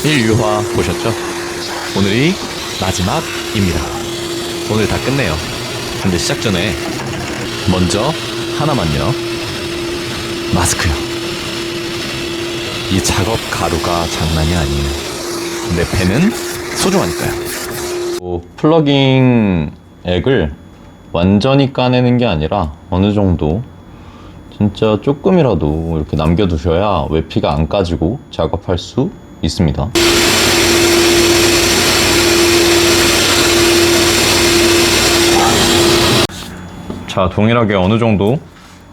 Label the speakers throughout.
Speaker 1: 1유화 보셨죠? 오늘이 마지막입니다. 오늘 다 끝내요. 근데 시작 전에 먼저 하나만요. 마스크요. 이 작업 가루가 장난이 아니에요. 내 펜은 소중하니까요. 플러깅 액을 완전히 까내는 게 아니라 어느 정도 진짜 조금이라도 이렇게 남겨두셔야 외피가 안 까지고 작업할 수 있습니다. 자, 동일하게 어느 정도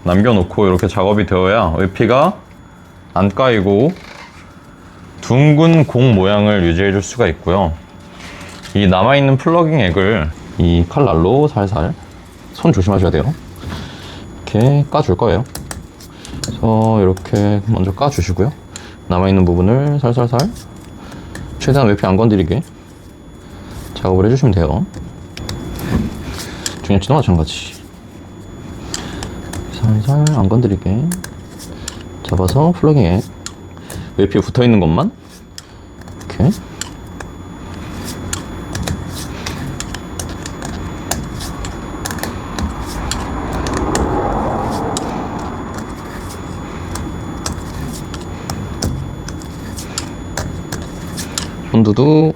Speaker 1: 남겨놓고 이렇게 작업이 되어야 외피가 안 까이고 둥근 공 모양을 유지해 줄 수가 있고요. 이 남아있는 플러깅 액을 이 칼날로 살살, 손 조심하셔야 돼요. 이렇게 까줄 거예요. 그래서 이렇게 먼저 까주시고요. 남아있는 부분을 살살살 최대한 외피 안 건드리게 작업을 해주시면 돼요. 중요치도 마찬가지. 살살 안 건드리게 잡아서 플러깅 액 외피에 붙어있는 것만 이렇게 본드도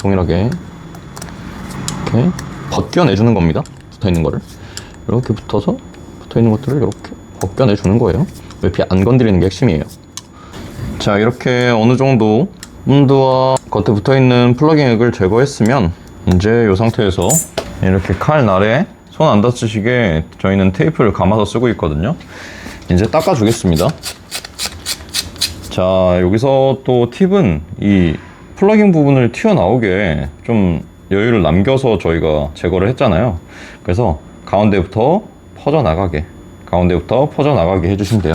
Speaker 1: 동일하게 이렇게 벗겨내주는 겁니다. 붙어있는 거를 이렇게 붙어서 붙어있는 것들을 이렇게 벗겨내주는 거예요. 외피 안 건드리는 게 핵심이에요. 자, 이렇게 어느 정도 본드와 겉에 붙어있는 플러깅 액을 제거했으면 이제 이 상태에서 이렇게 칼날에 손 안 다치시게 저희는 테이프를 감아서 쓰고 있거든요. 이제 닦아주겠습니다. 자, 여기서 또 팁은 이 플러깅 부분을 튀어나오게 좀 여유를 남겨서 저희가 제거를 했잖아요. 그래서 가운데부터 퍼져나가게 해주시면 돼요.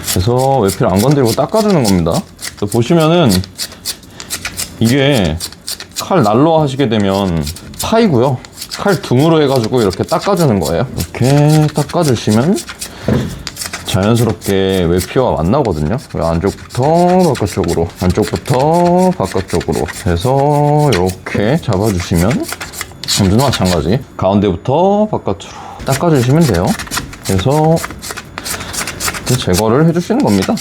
Speaker 1: 그래서 외피를 안 건드리고 닦아주는 겁니다. 보시면은 이게 칼 날로 하시게 되면 파이고요. 칼 둥으로 해가지고 이렇게 닦아주는 거예요. 이렇게 닦아주시면 자연스럽게 외피와 만나거든요. 안쪽부터 바깥쪽으로, 안쪽부터 바깥쪽으로 해서 이렇게 잡아주시면 전주도 마찬가지 가운데부터 바깥으로 닦아주시면 돼요. 그래서 제거를 해주시는 겁니다.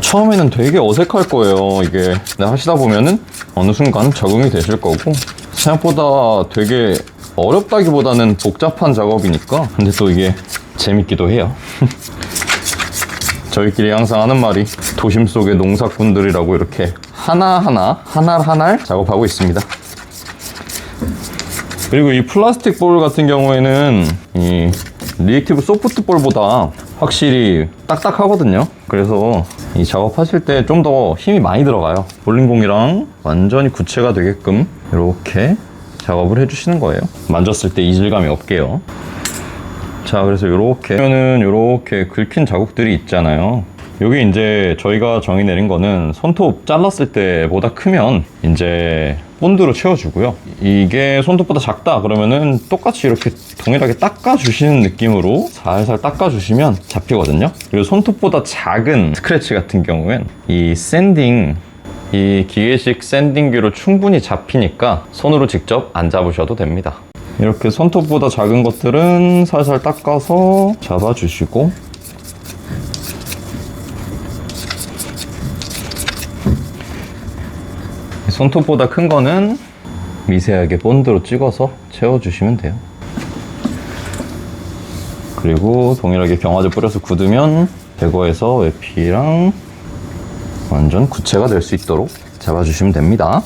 Speaker 1: 처음에는 되게 어색할 거예요. 이게 하시다 보면은 어느 순간 적응이 되실 거고, 생각보다 되게 어렵다기보다는 복잡한 작업이니까. 근데 또 이게 재밌기도 해요. 저희끼리 항상 하는 말이 도심 속의 농사꾼들이라고 이렇게 하나하나 작업하고 있습니다. 그리고 이 플라스틱 볼 같은 경우에는 이 리액티브 소프트 볼보다 확실히 딱딱하거든요. 그래서 이 작업하실 때 좀 더 힘이 많이 들어가요. 볼링공이랑 완전히 구체가 되게끔 이렇게 작업을 해주시는 거예요. 만졌을 때 이질감이 없게요. 자, 그래서 이렇게 긁힌 자국들이 있잖아요. 여기 이제 저희가 정의 내린 거는 손톱 잘랐을 때보다 크면 이제 본드로 채워주고요. 이게 손톱보다 작다 그러면은 똑같이 이렇게 동일하게 닦아주시는 느낌으로 살살 닦아주시면 잡히거든요. 그리고 손톱보다 작은 스크래치 같은 경우엔 이 기계식 샌딩기로 충분히 잡히니까 손으로 직접 안 잡으셔도 됩니다. 이렇게 손톱보다 작은 것들은 살살 닦아서 잡아주시고, 손톱보다 큰 거는 미세하게 본드로 찍어서 채워주시면 돼요. 그리고 동일하게 경화제 뿌려서 굳으면 제거해서 외피랑 완전 구체가 될 수 있도록 잡아주시면 됩니다.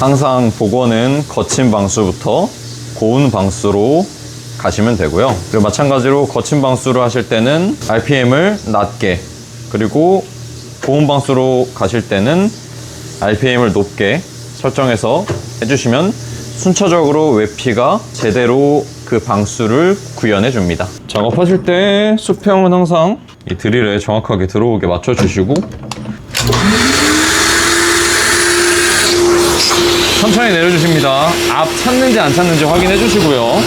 Speaker 1: 항상 복원은 거친 방수부터 고운 방수로 가시면 되고요. 그리고 마찬가지로 거친 방수를 하실 때는 RPM을 낮게, 그리고 고운 방수로 가실 때는 RPM을 높게 설정해서 해주시면 순차적으로 외피가 제대로 그 방수를 구현해 줍니다. 작업하실 때 수평은 항상 이 드릴에 정확하게 들어오게 맞춰주시고, 천천히 내려주십니다. 앞 찼는지 안 찼는지 확인해 주시고요.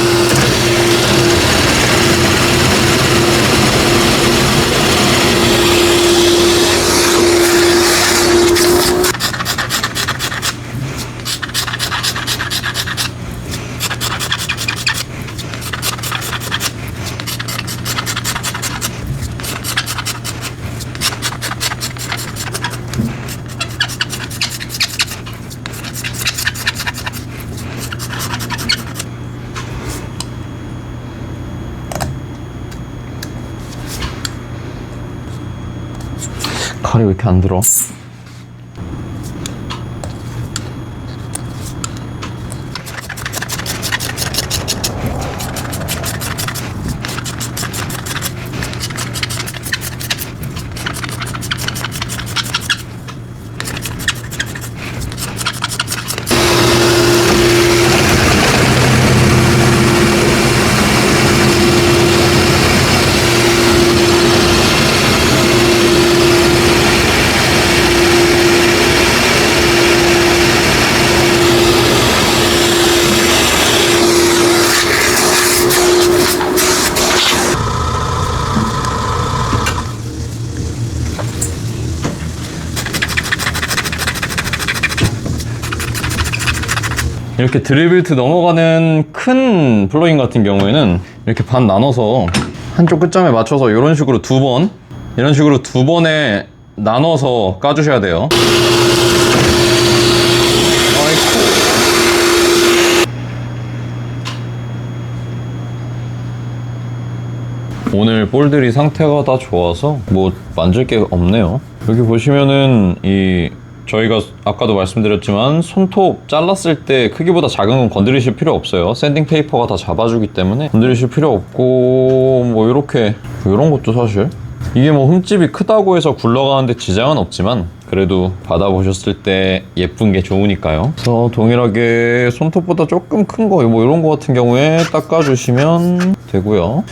Speaker 1: 칼이 왜 이렇게 안 들어? 이렇게 드릴빌트 넘어가는 큰 플러그인 같은 경우에는 이렇게 반 나눠서 한쪽 끝점에 맞춰서 이런 식으로 이런 식으로 두 번에 나눠서 까주셔야 돼요. 오늘 볼들이 상태가 다 좋아서 뭐 만질 게 없네요. 여기 보시면은 저희가 아까도 말씀드렸지만 손톱 잘랐을 때 크기보다 작은 건 건드리실 필요 없어요. 샌딩 페이퍼가 다 잡아주기 때문에 건드리실 필요 없고, 뭐 이렇게 이런 것도 사실 이게 뭐 흠집이 크다고 해서 굴러가는데 지장은 없지만 그래도 받아보셨을 때 예쁜 게 좋으니까요. 그래서 동일하게 손톱보다 조금 큰 거 뭐 이런 거 같은 경우에 닦아주시면 되고요.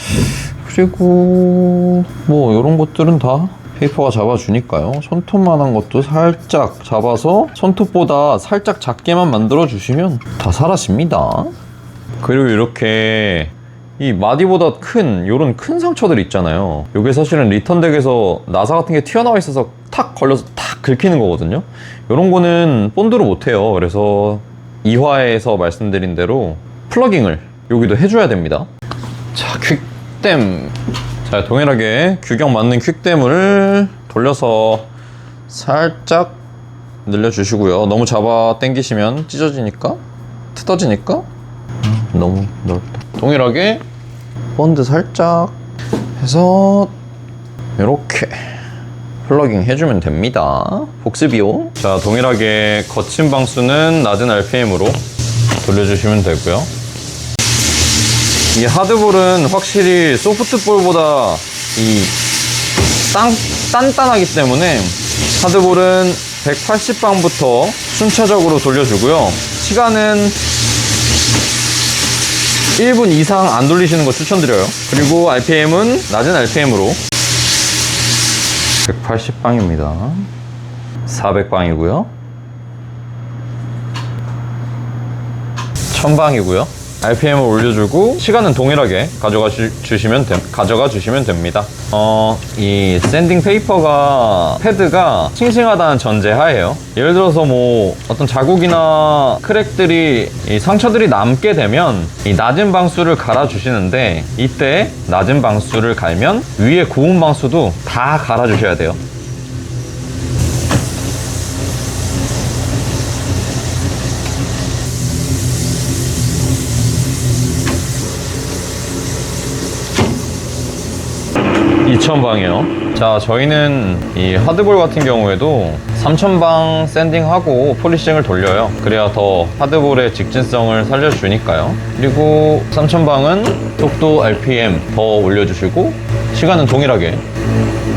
Speaker 1: 그리고 뭐 이런 것들은 다 페이퍼가 잡아주니까요. 손톱만한 것도 살짝 잡아서 손톱보다 살짝 작게만 만들어주시면 다 사라집니다. 그리고 이렇게 이 마디보다 큰 이런 큰 상처들 있잖아요. 이게 사실은 리턴덱에서 나사 같은 게 튀어나와 있어서 탁 걸려서 탁 긁히는 거거든요. 이런 거는 본드로 못해요. 그래서 2화에서 말씀드린 대로 플러깅을 여기도 해줘야 됩니다. 자, 퀵댐. 자, 동일하게 규격 맞는 퀵댐을 돌려서 살짝 늘려주시고요. 너무 잡아 당기시면 찢어지니까, 뜯어지니까 너무 넓다. 동일하게 본드 살짝 해서 이렇게 플러깅 해주면 됩니다. 복습이요. 자, 동일하게 거친 방수는 낮은 RPM으로 돌려주시면 되고요. 이 하드볼은 확실히 소프트볼보다 단단하기 때문에 하드볼은 180방부터 순차적으로 돌려주고요. 시간은 1분 이상 안 돌리시는 거 추천드려요. 그리고 RPM은 낮은 RPM으로 180방입니다. 400방이고요. 1000방이고요. RPM을 올려주고 시간은 동일하게 가져가 주시면 됩니다. 이 샌딩 페이퍼가 패드가 싱싱하다는 전제하에요. 예를 들어서 뭐 어떤 자국이나 크랙들이 이 상처들이 남게 되면 이 낮은 방수를 갈아 주시는데, 이때 낮은 방수를 갈면 위에 고운 방수도 다 갈아 주셔야 돼요. (2000방이요) 자, 저희는 이 하드볼 같은 경우에도 3000방 샌딩하고 폴리싱을 돌려요. 그래야 더 하드볼의 직진성을 살려주니까요. 그리고 3000방은 속도 RPM 더 올려주시고 시간은 동일하게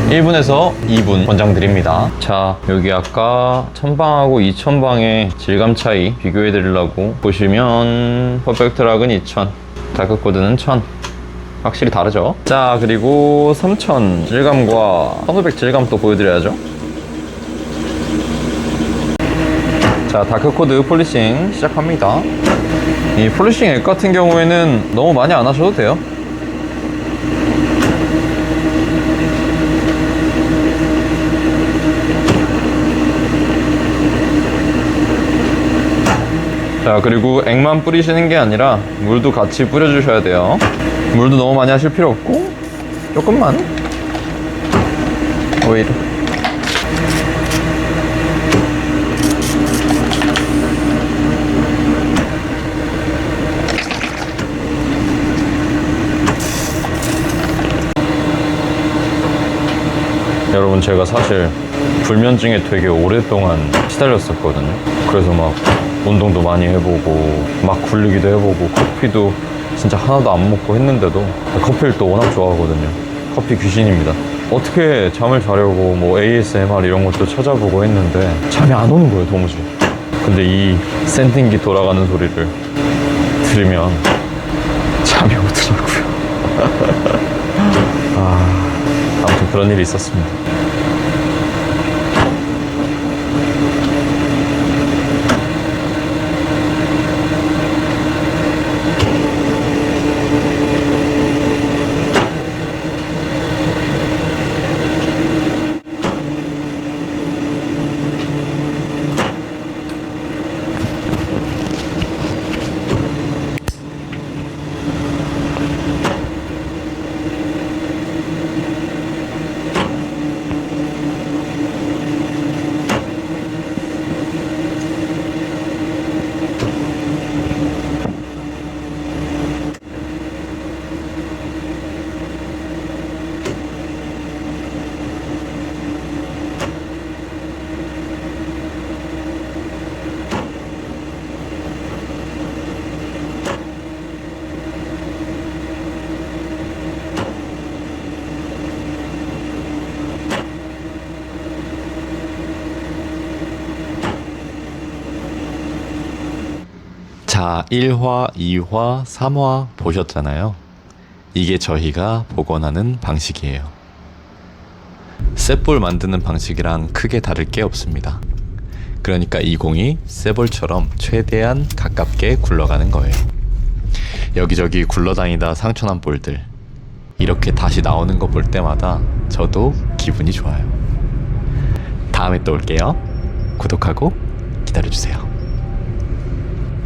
Speaker 1: 1분에서 2분 권장드립니다. 자, 여기 아까 1000방하고 2000방의 질감 차이 비교해 드리려고 보시면 퍼펙트락은 2000, 다크코드는 1000. 확실히 다르죠. 자, 그리고 3000 질감과 1500 질감 또 보여드려야죠. 자, 다크코드 폴리싱 시작합니다. 이 폴리싱 액 같은 경우에는 너무 많이 안 하셔도 돼요. 자, 그리고 액만 뿌리시는 게 아니라 물도 같이 뿌려주셔야 돼요. 물도 너무 많이 하실 필요 없고 조금만 오일. 여러분, 제가 사실 불면증에 되게 오랫동안 시달렸었거든요. 그래서 막 운동도 많이 해보고 막 굴리기도 해보고 커피도 진짜 하나도 안 먹고 했는데도 커피를 또 워낙 좋아하거든요. 커피 귀신입니다. 어떻게 잠을 자려고 뭐 ASMR 이런 것도 찾아보고 했는데 잠이 안 오는 거예요, 도무지. 근데 이 샌딩기 돌아가는 소리를 들으면 잠이 오더라고요. 아무튼 그런 일이 있었습니다. 자, 1화, 2화, 3화 보셨잖아요. 이게 저희가 복원하는 방식이에요. 셋볼 만드는 방식이랑 크게 다를 게 없습니다. 그러니까 이 공이 셋볼처럼 최대한 가깝게 굴러가는 거예요. 여기저기 굴러다니다 상처난 볼들, 이렇게 다시 나오는 거 볼 때마다 저도 기분이 좋아요. 다음에 또 올게요. 구독하고 기다려주세요.